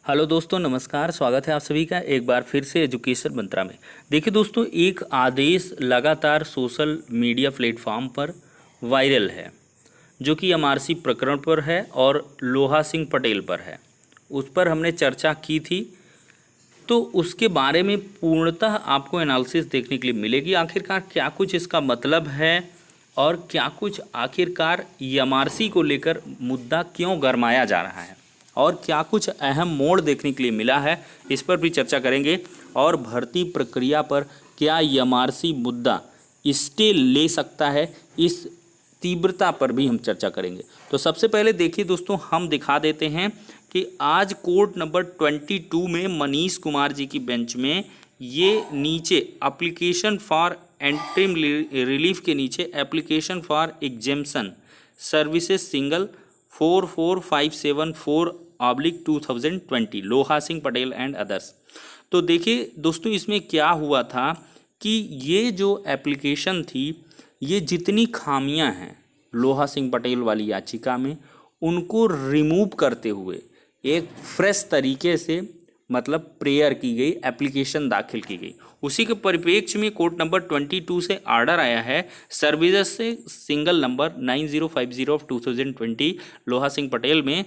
Hello दोस्तों, नमस्कार। स्वागत है आप सभी का एक बार फिर से एजुकेशन मंत्रा में। देखिए दोस्तों, एक आदेश लगातार सोशल मीडिया प्लेटफॉर्म पर वायरल है जो कि एमआरसी प्रकरण पर है और लोहा सिंह पटेल पर है। उस पर हमने चर्चा की थी, तो उसके बारे में पूर्णतः आपको एनालिसिस देखने के लिए मिलेगी। आखिरकार क्या कुछ इसका मतलब है और क्या कुछ आखिरकार एमआरसी को लेकर मुद्दा क्यों गरमाया जा रहा है और क्या कुछ अहम मोड़ देखने के लिए मिला है, इस पर भी चर्चा करेंगे। और भर्ती प्रक्रिया पर क्या एमआरसी मुद्दा स्टे ले सकता है, इस तीव्रता पर भी हम चर्चा करेंगे। तो सबसे पहले देखिए दोस्तों, हम दिखा देते हैं कि आज कोर्ट नंबर 22 में मनीष कुमार जी की बेंच में ये नीचे एप्लीकेशन फॉर एंट्रीम रिलीफ के नीचे application for exemption services single 44574/2020 लोहा सिंह पटेल एंड अदर्स। तो देखिए दोस्तों, इसमें क्या हुआ था कि ये जो एप्लीकेशन थी, ये जितनी खामियां हैं लोहा सिंह पटेल वाली याचिका में, उनको रिमूव करते हुए एक फ्रेश तरीके से मतलब प्रेयर की गई, एप्लीकेशन दाखिल की गई। उसी के परिप्रेक्ष्य में कोर्ट नंबर 22 से आर्डर आया है सर्विसेज से सिंगल नंबर 9050/2020 लोहा सिंह पटेल में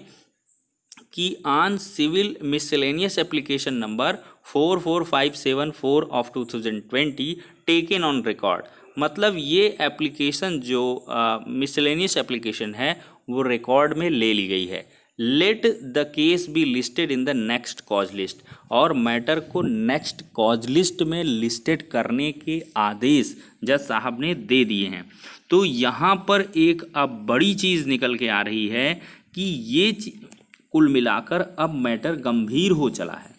कि on civil miscellaneous application number 44574/2020 taken on record. मतलब ये एप्लीकेशन जो मिसलेनियस एप्लीकेशन है वो रिकॉर्ड में ले ली गई है। Let the case be listed in the next cause list, और मैटर को नेक्स्ट कॉज लिस्ट में लिस्टेड करने के आदेश जज साहब ने दे दिए हैं। तो यहाँ पर एक अब बड़ी चीज़ निकल के आ रही है कि ये कुल मिलाकर अब मैटर गंभीर हो चला है।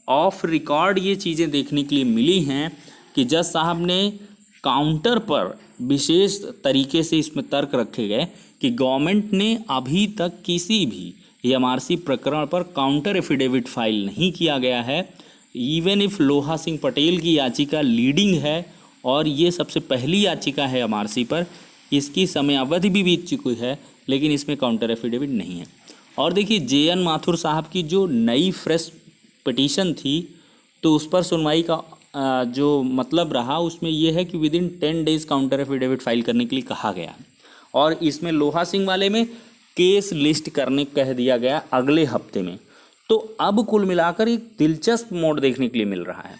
ऑफ रिकॉर्ड ये चीज़ें देखने के लिए मिली हैं कि जज साहब ने काउंटर पर विशेष तरीके से इसमें तर्क रखे गए कि गवर्नमेंट ने अभी तक किसी भी एमआरसी प्रकरण पर काउंटर एफिडेविट फाइल नहीं किया गया है। इवन इफ लोहा सिंह पटेल की याचिका लीडिंग है और ये सबसे पहली याचिका है एमआरसी पर, इसकी समयावधि भी बीत चुकी है, लेकिन इसमें काउंटर एफिडेविट नहीं है। और देखिए, जेएन माथुर साहब की जो नई फ्रेश पिटीशन थी, तो उस पर सुनवाई का जो मतलब रहा उसमें यह है कि within 10 days counter affidavit file करने के लिए कहा गया। और इसमें लोहा सिंह वाले में केस लिस्ट करने कह दिया गया अगले हफ्ते में। तो अब कुल मिलाकर एक दिलचस्प मोड़ देखने के लिए मिल रहा है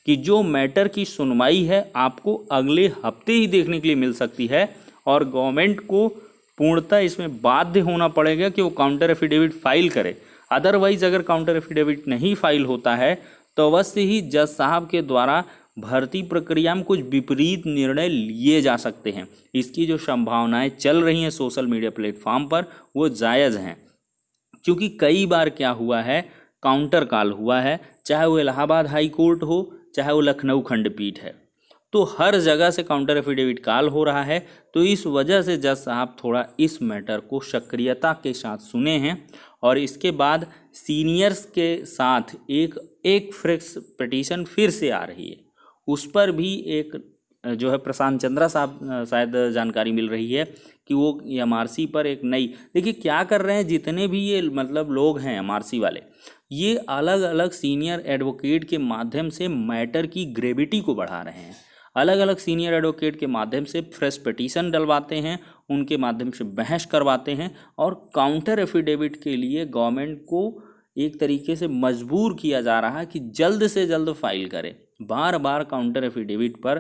कि जो मैटर की सुनवाई है आपको अगले हफ्ते ही देखने के लिए मिल सकती है, और गवर्नमेंट को पूर्णतः इसमें बाध्य होना पड़ेगा कि वो काउंटर एफिडेविट फाइल करे। अदरवाइज अगर काउंटर एफिडेविट नहीं फाइल होता है तो अवश्य ही जज साहब के द्वारा भर्ती प्रक्रिया में कुछ विपरीत निर्णय लिए जा सकते हैं। इसकी जो संभावनाएं चल रही हैं सोशल मीडिया प्लेटफॉर्म पर, वो जायज़ हैं, क्योंकि कई बार क्या हुआ है, काउंटर कॉल हुआ है, चाहे वो इलाहाबाद हाई कोर्ट हो चाहे वो लखनऊ खंडपीठ है, तो हर जगह से काउंटर एफिडेविट कॉल हो रहा है। तो इस वजह से जज साहब थोड़ा इस मैटर को सक्रियता के साथ सुने हैं, और इसके बाद सीनियर्स के साथ एक फ्रेश पिटीशन फिर से आ रही है। उस पर भी एक जो है प्रशांत चंद्रा साहब शायद जानकारी मिल रही है कि वो एमआरसी पर एक नई, देखिए क्या कर रहे हैं, जितने भी ये मतलब लोग हैं एमआरसी वाले, ये अलग अलग सीनियर एडवोकेट के माध्यम से मैटर की ग्रेविटी को बढ़ा रहे हैं। अलग अलग सीनियर एडवोकेट के माध्यम से फ्रेश पिटीशन डलवाते हैं, उनके माध्यम से बहस करवाते हैं, और काउंटर एफिडेविट के लिए गवर्नमेंट को एक तरीके से मजबूर किया जा रहा है कि जल्द से जल्द फाइल करे। बार बार काउंटर एफिडेविट पर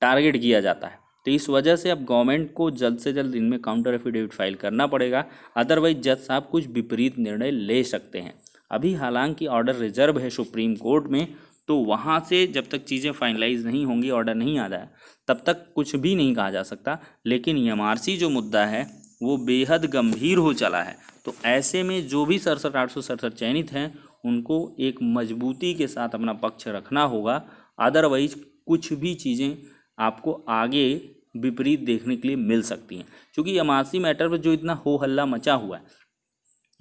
टारगेट किया जाता है। तो इस वजह से अब गवर्नमेंट को जल्द से जल्द इनमें काउंटर एफिडेविट फाइल करना पड़ेगा, अदरवाइज जज साहब कुछ विपरीत निर्णय ले सकते हैं। अभी हालांकि ऑर्डर रिजर्व है सुप्रीम कोर्ट में, तो वहाँ से जब तक चीज़ें फाइनलाइज नहीं होंगी, ऑर्डर नहीं आ जाए, तब तक कुछ भी नहीं कहा जा सकता। लेकिन एमआरसी जो मुद्दा है वो बेहद गंभीर हो चला है। तो ऐसे में जो भी 67,867 चयनित हैं, उनको एक मजबूती के साथ अपना पक्ष रखना होगा, अदरवाइज कुछ भी चीज़ें आपको आगे विपरीत देखने के लिए मिल सकती हैं। क्योंकि एमआरसी मैटर पर जो इतना हो हल्ला मचा हुआ है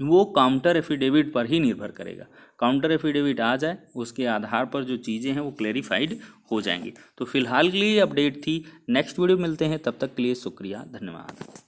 वो काउंटर एफिडेविट पर ही निर्भर करेगा। काउंटर एफिडेविट आ जाए, उसके आधार पर जो चीज़ें हैं वो क्लेरिफाइड हो जाएंगी। तो फिलहाल के लिए अपडेट थी, नेक्स्ट वीडियो मिलते हैं, तब तक के लिए शुक्रिया, धन्यवाद।